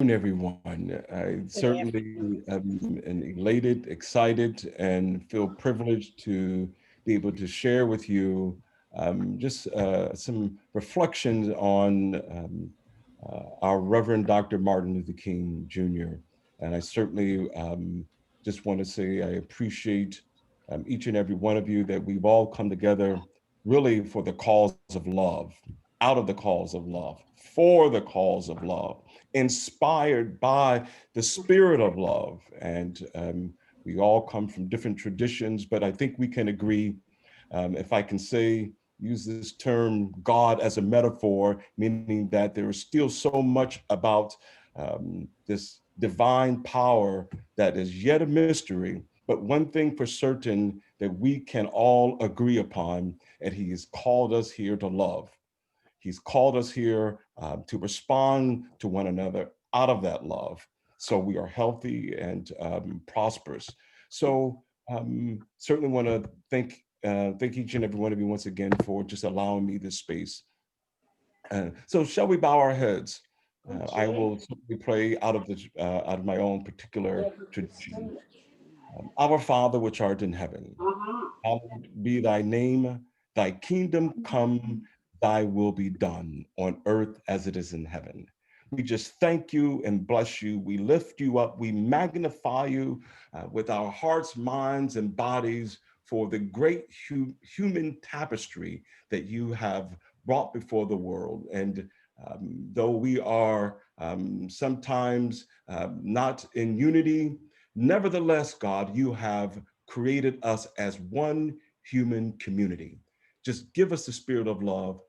Everyone. I Good certainly am elated, excited, and feel privileged to be able to share with you just some reflections on our Reverend Dr. Martin Luther King Jr. And I certainly just want to say I appreciate each and every one of you that we've all come together really for the cause of love, out of the cause of love, for the cause of love, inspired by the spirit of love. And we all come from different traditions, but I think we can agree, if I can say, use this term, God as a metaphor, meaning that there is still so much about this divine power that is yet a mystery. But one thing for certain that we can all agree upon, and He has called us here to love. He's called us here to respond to one another out of that love, so we are healthy and prosperous. So certainly want to thank each and every one of you once again for just allowing me this space. So shall we bow our heads? I Okay. will simply pray out of my own particular tradition. Our Father which art in heaven, hallowed be thy name, thy kingdom come, thy will be done on earth as it is in heaven. We just thank you and bless you. We lift you up. We magnify you with our hearts, minds, and bodies for the great human tapestry that you have brought before the world. And though we are sometimes not in unity, nevertheless, God, you have created us as one human community. Just give us the spirit of love,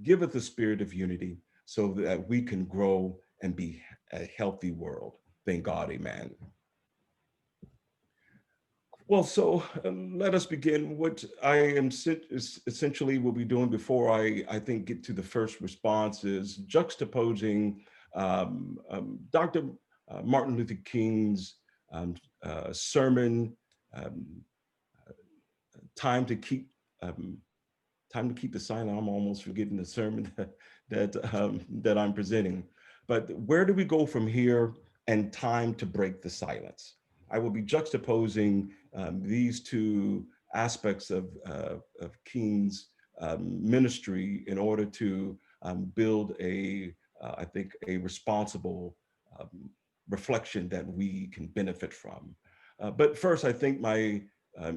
give us the spirit of unity so that we can grow and be a healthy world. Thank God, amen. Well, so let us begin. What I am essentially will be doing before I think get to the first response is juxtaposing Dr. Martin Luther King's um, sermon, um, time to keep um, time to keep the silent. I'm almost forgetting the sermon that I'm presenting. But where do we go from here? And time to break the silence. I will be juxtaposing these two aspects of King's ministry in order to build I think, a responsible um, reflection that we can benefit from. But first, I think my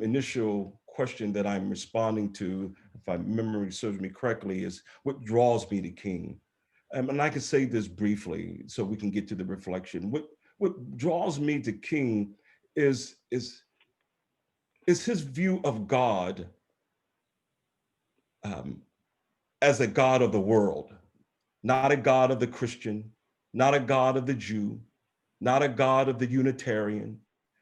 initial question that I'm responding to, if my memory serves me correctly, is what draws me to King? And I can say this briefly so we can get to the reflection. What draws me to King is, is, is his view of God um, as a God of the world, not a God of the Christian, not a God of the Jew, not a God of the Unitarian,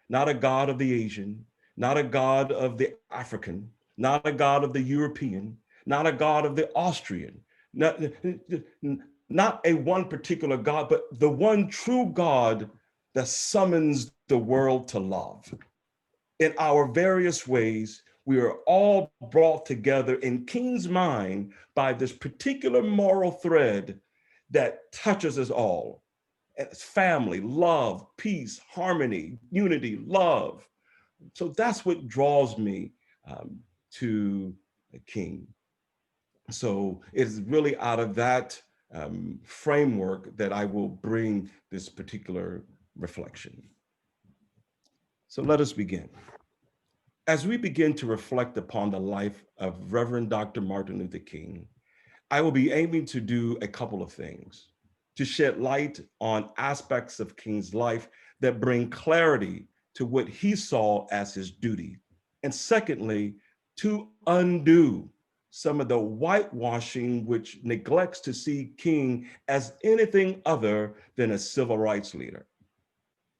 not a God of the Asian, not a God of the African, not a God of the European, not a God of the Austrian, not, not a one particular God, but the one true God that summons the world to love. In our various ways, we are all brought together in King's mind by this particular moral thread that touches us all. It's family, love, peace, harmony, unity, love. So that's what draws me to the King. So it's really out of that framework that I will bring this particular reflection. So let us begin. As we begin to reflect upon the life of Reverend Dr. Martin Luther King, I will be aiming to do a couple of things to shed light on aspects of King's life that bring clarity to what he saw as his duty. And secondly, to undo some of the whitewashing which neglects to see King as anything other than a civil rights leader.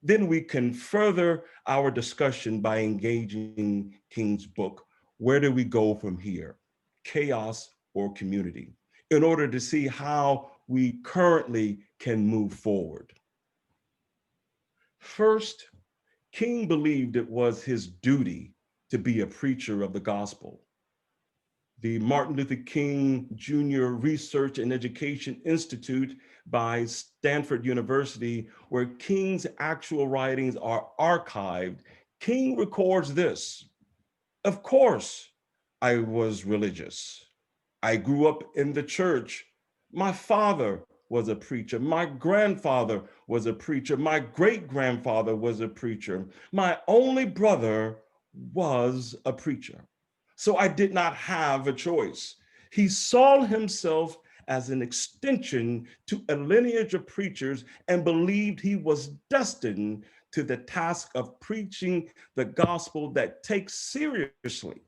Then we can further our discussion by engaging King's book, Where Do We Go From Here? Chaos or Community, in order to see how we currently can move forward. First, King believed it was his duty to be a preacher of the gospel. the Martin Luther King Jr. Research and Education Institute by Stanford University, where King's actual writings are archived, King records this: "Of course, I was religious. I grew up in the church. My father was a preacher. My grandfather was a preacher. My great-grandfather was a preacher. My only brother was a preacher. So I did not have a choice." He saw himself as an extension to a lineage of preachers and believed he was destined to the task of preaching the gospel that takes seriously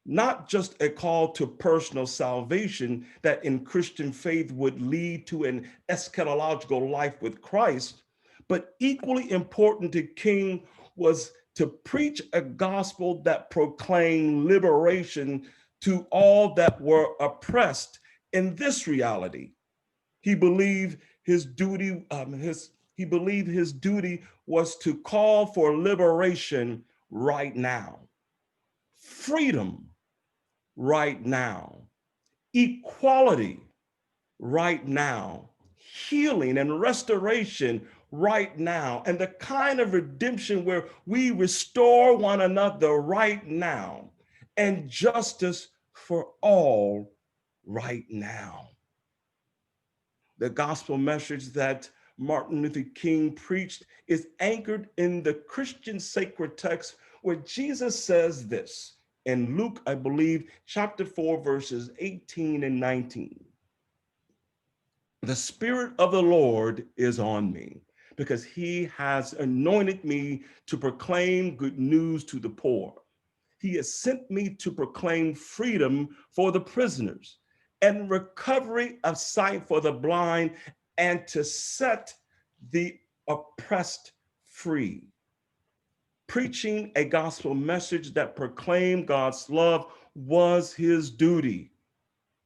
not just a call to personal salvation that in Christian faith would lead to an eschatological life with Christ, but equally important to King was to preach a gospel that proclaimed liberation to all that were oppressed in this reality. He believed his duty, his duty was to call for liberation right now, freedom right now, equality right now, healing and restoration right now, and the kind of redemption where we restore one another right now, and justice for all right now. The gospel message that Martin Luther King preached is anchored in the Christian sacred text where Jesus says this in Luke, I believe, chapter 4, verses 18 and 19. "The Spirit of the Lord is on me because he has anointed me to proclaim good news to the poor. He has sent me to proclaim freedom for the prisoners and recovery of sight for the blind and to set the oppressed free." Preaching a gospel message that proclaimed God's love was his duty.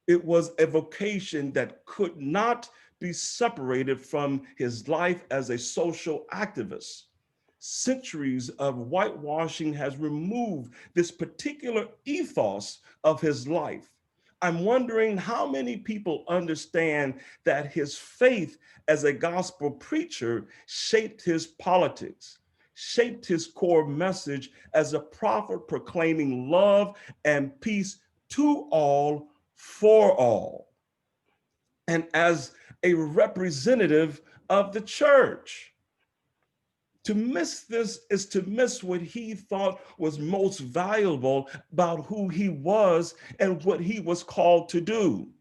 It was a vocation that could not be separated from his life as a social activist. Centuries of whitewashing has removed this particular ethos of his life. I'm wondering how many people understand that his faith as a gospel preacher shaped his politics, shaped his core message as a prophet proclaiming love and peace to all, for all, and as a representative of the church. To miss this is to miss what he thought was most valuable about who he was and what he was called to do.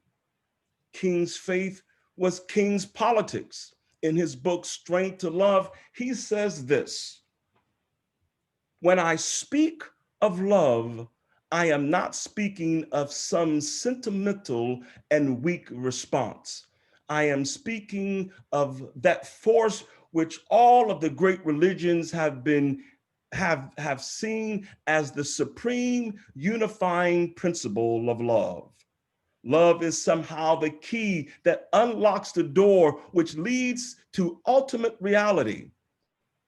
King's faith was King's politics. In his book, Strength to Love, he says this: "When I speak of love, I am not speaking of some sentimental and weak response. I am speaking of that force which all of the great religions have seen as the supreme unifying principle of love. Love is somehow the key that unlocks the door which leads to ultimate reality.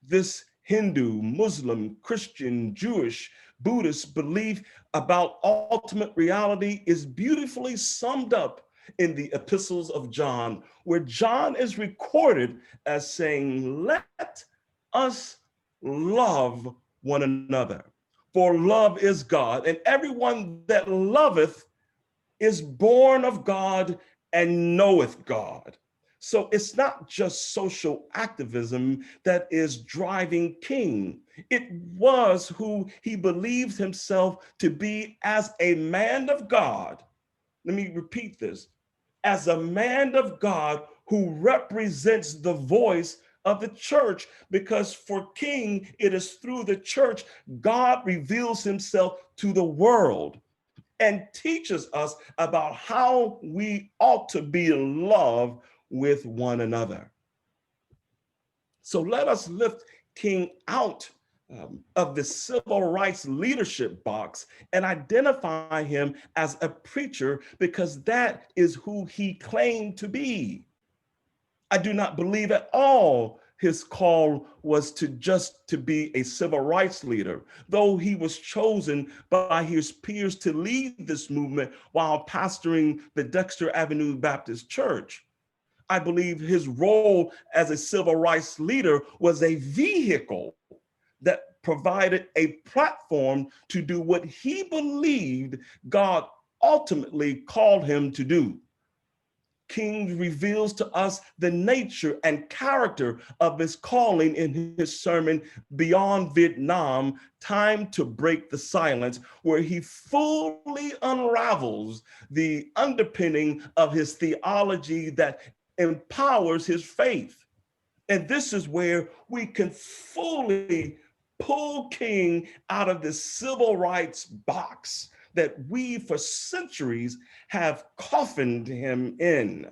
This Hindu, Muslim, Christian, Jewish, Buddhist belief about ultimate reality is beautifully summed up in the epistles of John, where John is recorded as saying, 'Let us love one another, for love is God, and everyone that loveth is born of God and knoweth God.'" So it's not just social activism that is driving King. It was who he believed himself to be as a man of God. Let me repeat this: as a man of God who represents the voice of the church, because for King, it is through the church God reveals himself to the world and teaches us about how we ought to be in love with one another. So let us lift King out of the civil rights leadership box and identify him as a preacher, because that is who he claimed to be. I do not believe at all his call was to be a civil rights leader, though he was chosen by his peers to lead this movement while pastoring the Dexter Avenue Baptist Church. I believe his role as a civil rights leader was a vehicle that provided a platform to do what he believed God ultimately called him to do. King reveals to us the nature and character of his calling in his sermon, Beyond Vietnam, Time to Break the Silence, where he fully unravels the underpinning of his theology that empowers his faith. And this is where we can fully pull King out of this civil rights box that we for centuries have coffined him in.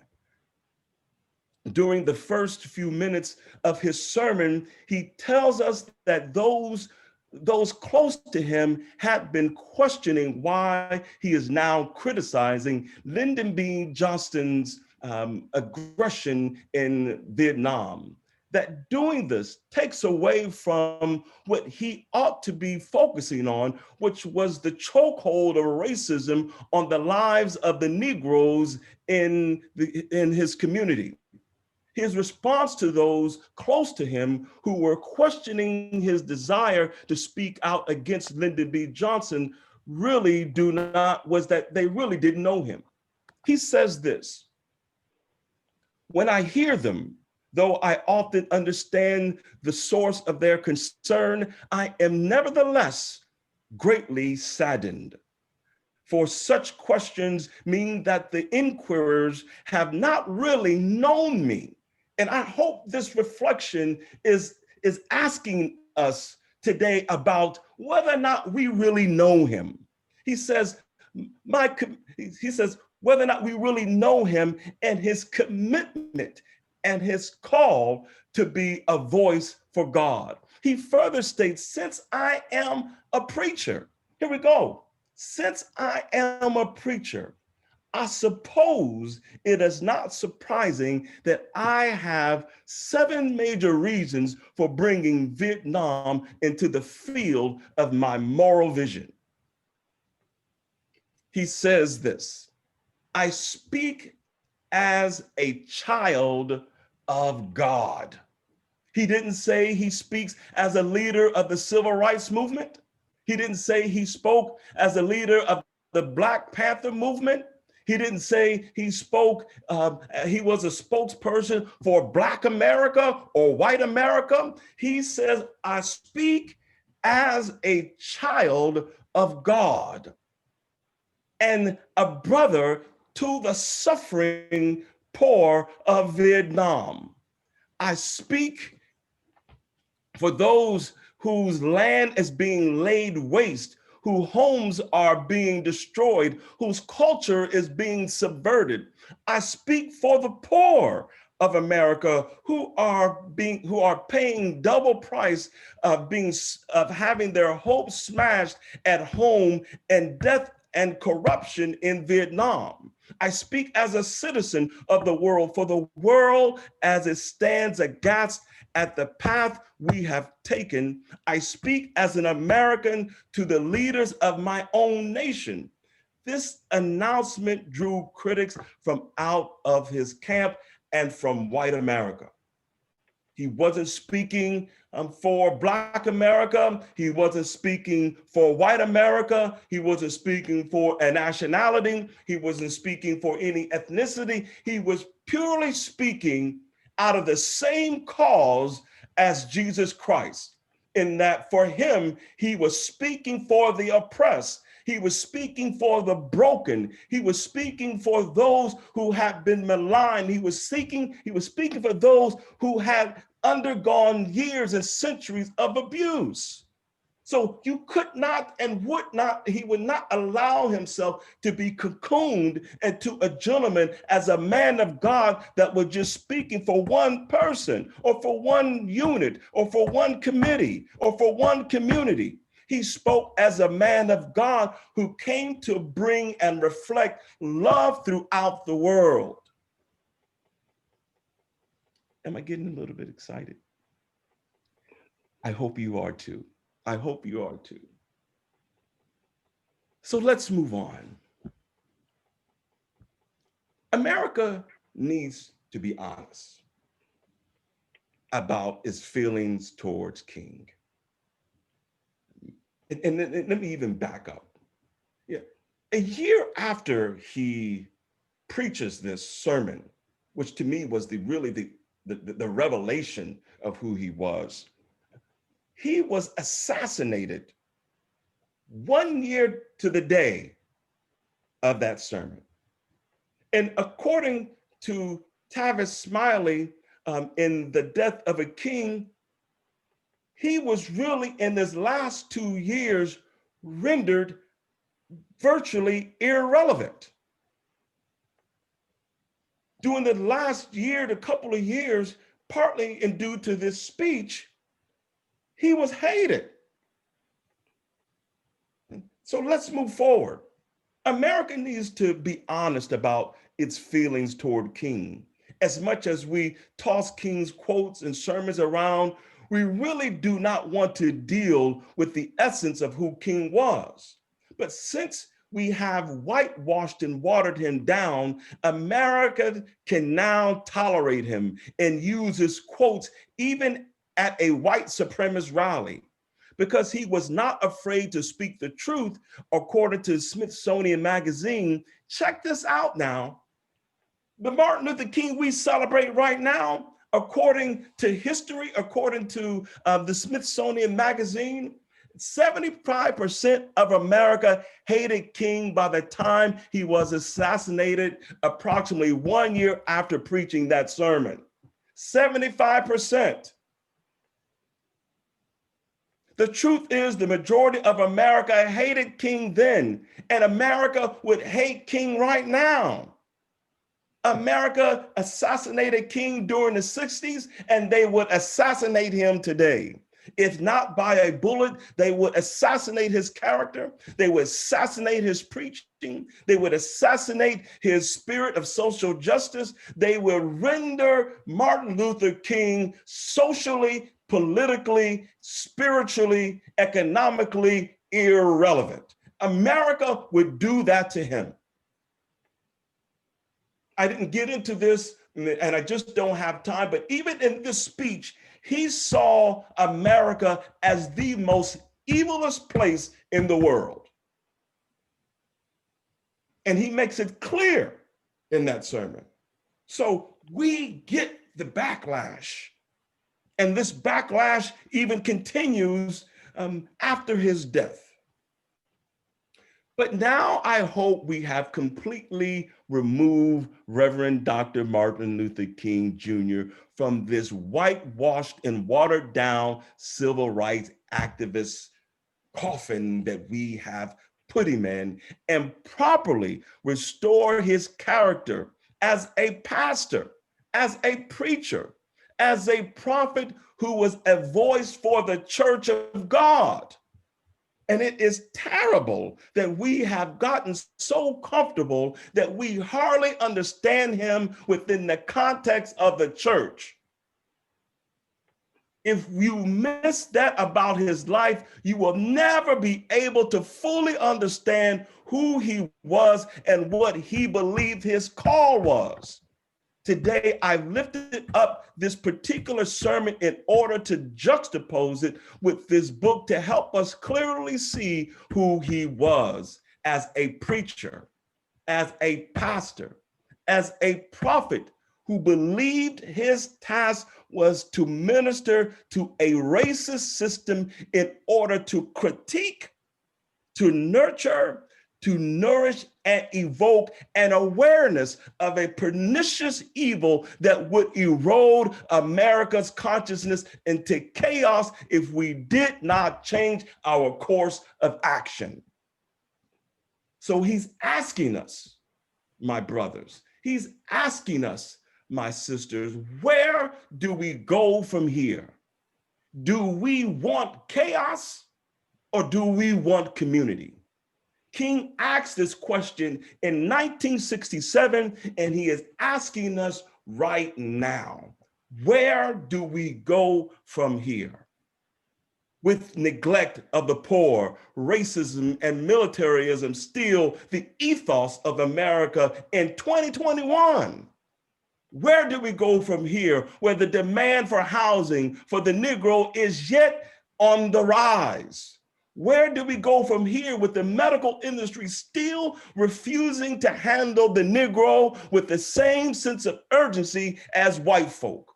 During the first few minutes of his sermon, he tells us that those close to him had been questioning why he is now criticizing Lyndon B. Johnson's aggression in Vietnam. That doing this takes away from what he ought to be focusing on, which was the chokehold of racism on the lives of the Negroes in his community. His response to those close to him who were questioning his desire to speak out against Lyndon B. Johnson was that they really didn't know him. He says this: "When I hear them, though I often understand the source of their concern, I am nevertheless greatly saddened. For such questions mean that the inquirers have not really known me." And I hope this reflection is asking us today about whether or not we really know him. He says, whether or not we really know him and his commitment and his call to be a voice for God. He further states, since I am a preacher, here we go. Since I am a preacher, I suppose it is not surprising that I have 7 major reasons for bringing Vietnam into the field of my moral vision. He says this: I speak as a child of God. He didn't say he speaks as a leader of the civil rights movement. He didn't say he spoke as a leader of the Black Panther movement. He didn't say he spoke, he was a spokesperson for Black America or white America. He says, I speak as a child of God and a brother to the suffering poor of Vietnam. I speak for those whose land is being laid waste, whose homes are being destroyed, whose culture is being subverted. I speak for the poor of America who are paying double price of having their hopes smashed at home and death and corruption in Vietnam. I speak as a citizen of the world, for the world as it stands aghast at the path we have taken. I speak as an American to the leaders of my own nation. This announcement drew critics from out of his camp and from white America. He wasn't speaking for Black America. He wasn't speaking for white America. He wasn't speaking for a nationality. He wasn't speaking for any ethnicity. He was purely speaking out of the same cause as Jesus Christ, in that for him, he was speaking for the oppressed. He was speaking for the broken. He was speaking for those who had been maligned. He was speaking for those who had undergone years and centuries of abuse. So you could not and would not, he would not allow himself to be cocooned into a gentleman as a man of God that was just speaking for one person or for one unit or for one committee or for one community. He spoke as a man of God who came to bring and reflect love throughout the world. Am I getting a little bit excited? I hope you are too. I hope you are too. So let's move on. America needs to be honest about its feelings towards King. And let me even back up. Yeah. A year after he preaches this sermon, which to me was the revelation of who he was assassinated 1 year to the day of that sermon. And according to Tavis Smiley, in The Death of a King, he was really in his last 2 years rendered virtually irrelevant. During the last year, the couple of years, partly and due to this speech, he was hated. So let's move forward. America needs to be honest about its feelings toward King. As much as we toss King's quotes and sermons around, we really do not want to deal with the essence of who King was. But since we have whitewashed and watered him down, America can now tolerate him and use his quotes even at a white supremacist rally, because he was not afraid to speak the truth, according to Smithsonian Magazine. Check this out now. The Martin Luther King we celebrate right now, according to history, according to the Smithsonian Magazine, 75% of America hated King by the time he was assassinated, approximately 1 year after preaching that sermon. 75%. The truth is, the majority of America hated King then, and America would hate King right now. America assassinated King during the 60s, and they would assassinate him today. If not by a bullet, they would assassinate his character. They would assassinate his preaching. They would assassinate his spirit of social justice. They would render Martin Luther King socially, politically, spiritually, economically irrelevant. America would do that to him. I didn't get into this, and I just don't have time, but even in this speech, he saw America as the most evilest place in the world. And he makes it clear in that sermon. So we get the backlash. And this backlash even continues after his death. But now I hope we have completely removed Reverend Dr. Martin Luther King Jr. from this whitewashed and watered down civil rights activist coffin that we have put him in, and properly restore his character as a pastor, as a preacher, as a prophet who was a voice for the church of God. And it is terrible that we have gotten so comfortable that we hardly understand him within the context of the church. If you miss that about his life, you will never be able to fully understand who he was and what he believed his call was. Today, I've lifted up this particular sermon in order to juxtapose it with this book to help us clearly see who he was as a preacher, as a pastor, as a prophet who believed his task was to minister to a racist system in order to critique, to nurture, to nourish and evoke an awareness of a pernicious evil that would erode America's consciousness into chaos if we did not change our course of action. So he's asking us, my brothers, he's asking us, my sisters, where do we go from here? Do we want chaos or do we want community? King asked this question in 1967, and he is asking us right now, where do we go from here? with neglect of the poor, racism and militarism still the ethos of America in 2021. Where do we go from here, where the demand for housing for the Negro is yet on the rise? Where do we go from here with the medical industry still refusing to handle the Negro with the same sense of urgency as white folk?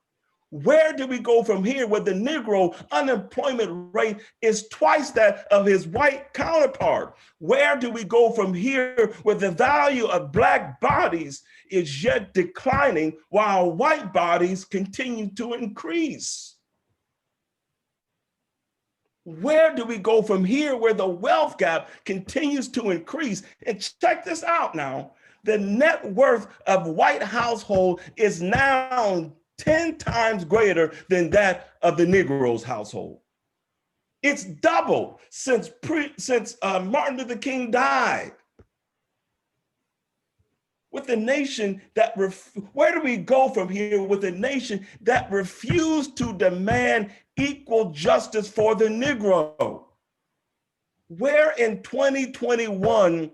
Where do we go from here where the Negro unemployment rate is twice that of his white counterpart? Where do we go from here where the value of Black bodies is yet declining while white bodies continue to increase? Where do we go from here where the wealth gap continues to increase? And check this out now. The net worth of white household is now 10 times greater than that of the Negro's household. It's doubled since Martin Luther King died. With a nation that, where do we go from here with a nation that refused to demand equal justice for the Negro? Where in 2021,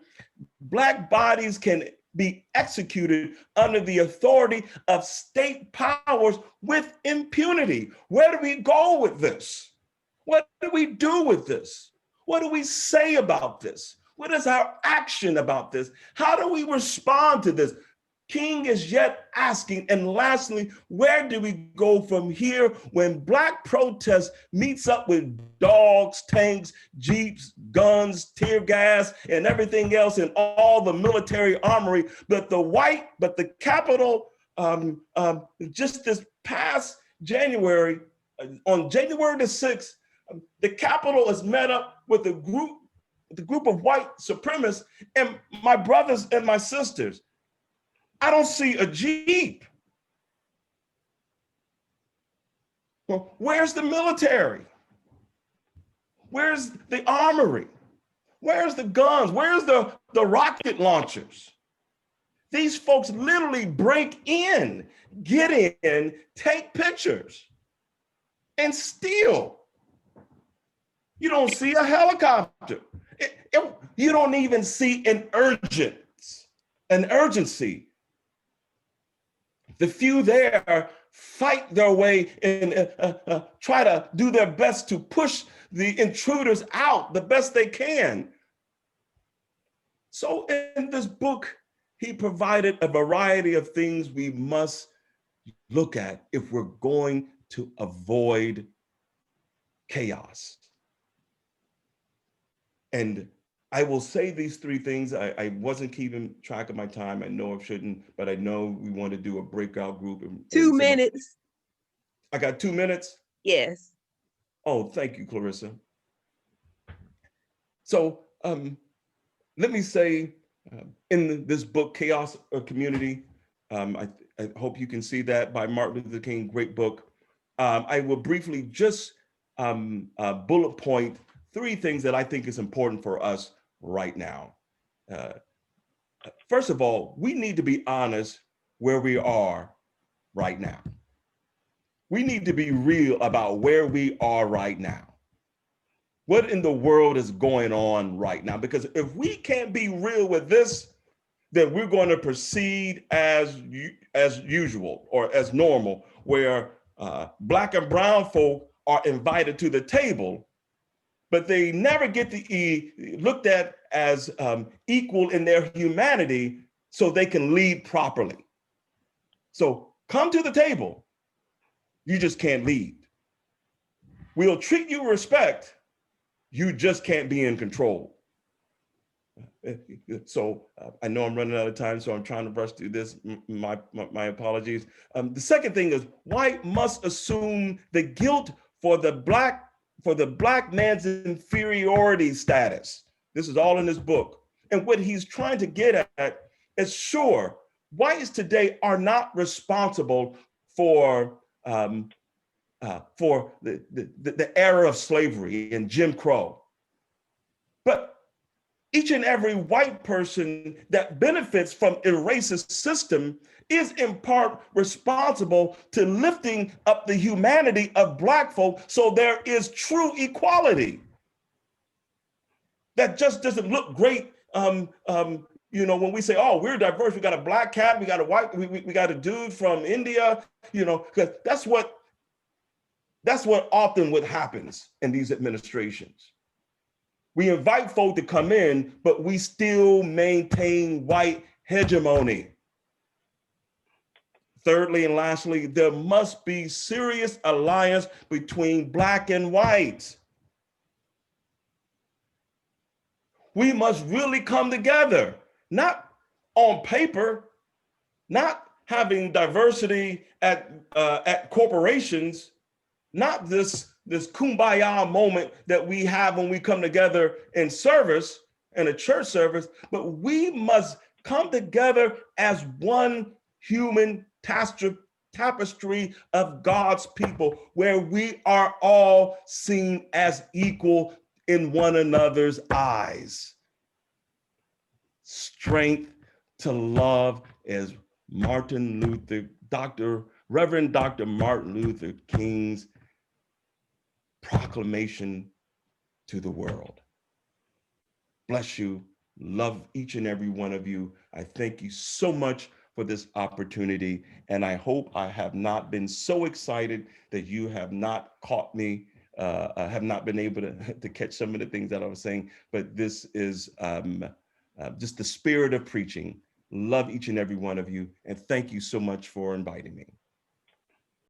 Black bodies can be executed under the authority of state powers with impunity? Where do we go with this? What do we do with this? What do we say about this? What is our action about this? How do we respond to this? King is yet asking, and lastly, where do we go from here when Black protest meets up with dogs, tanks, jeeps, guns, tear gas, and everything else in all the military armory, but the Capitol, just this past January, on January the 6th, the Capitol is met up with a group of white supremacists, and my brothers and my sisters, I don't see a Jeep. Well, where's the military? Where's the armory? Where's the guns? Where's the rocket launchers? These folks literally break in, get in, take pictures, and steal. You don't see a helicopter. You don't even see an urgency. The few there fight their way and try to do their best to push the intruders out the best they can. So in this book, he provided a variety of things we must look at if we're going to avoid chaos. And I will say these three things. I wasn't keeping track of my time. I know I shouldn't, but I know we want to do a breakout group. 2 minutes. I got 2 minutes? Yes. Oh, thank you, Clarissa. So let me say, in this book, Chaos or Community, I hope you can see that by Martin Luther King, great book. I will briefly just bullet point 3 things that I think is important for us right now. First of all, we need to be honest where we are right now. We need to be real about where we are right now. What in the world is going on right now? Because if we can't be real with this, then we're going to proceed as usual or as normal, where Black and brown folk are invited to the table, but they never get to be looked at as equal in their humanity so they can lead properly. So come to the table, you just can't lead. We'll treat you with respect, you just can't be in control. So I know I'm running out of time, so I'm trying to rush through this. My apologies. The second thing is, white must assume the guilt for the black man's inferiority status. This is all in this book. And what he's trying to get at is, sure, whites today are not responsible for the era of slavery and Jim Crow. But each and every white person that benefits from a racist system is in part responsible to lifting up the humanity of Black folk so there is true equality. That just doesn't look great, you know, when we say, oh, we're diverse, we got a Black cat, we got a white, we got a dude from India, you know, because that's what often what happens in these administrations. We invite folk to come in, but we still maintain white hegemony. Thirdly and lastly, there must be serious alliance between Black and white. We must really come together, not on paper, not having diversity at corporations, not this kumbaya moment that we have when we come together in service, in a church service, but we must come together as one human tapestry of God's people, where we are all seen as equal in one another's eyes. Strength to love, as Reverend Dr. Martin Luther King's proclamation to the world. Bless you. Love each and every one of you. I thank you so much for this opportunity. And I hope I have not been so excited that you have not caught me, have not been able to catch some of the things that I was saying, but this is just the spirit of preaching. Love each and every one of you. And thank you so much for inviting me.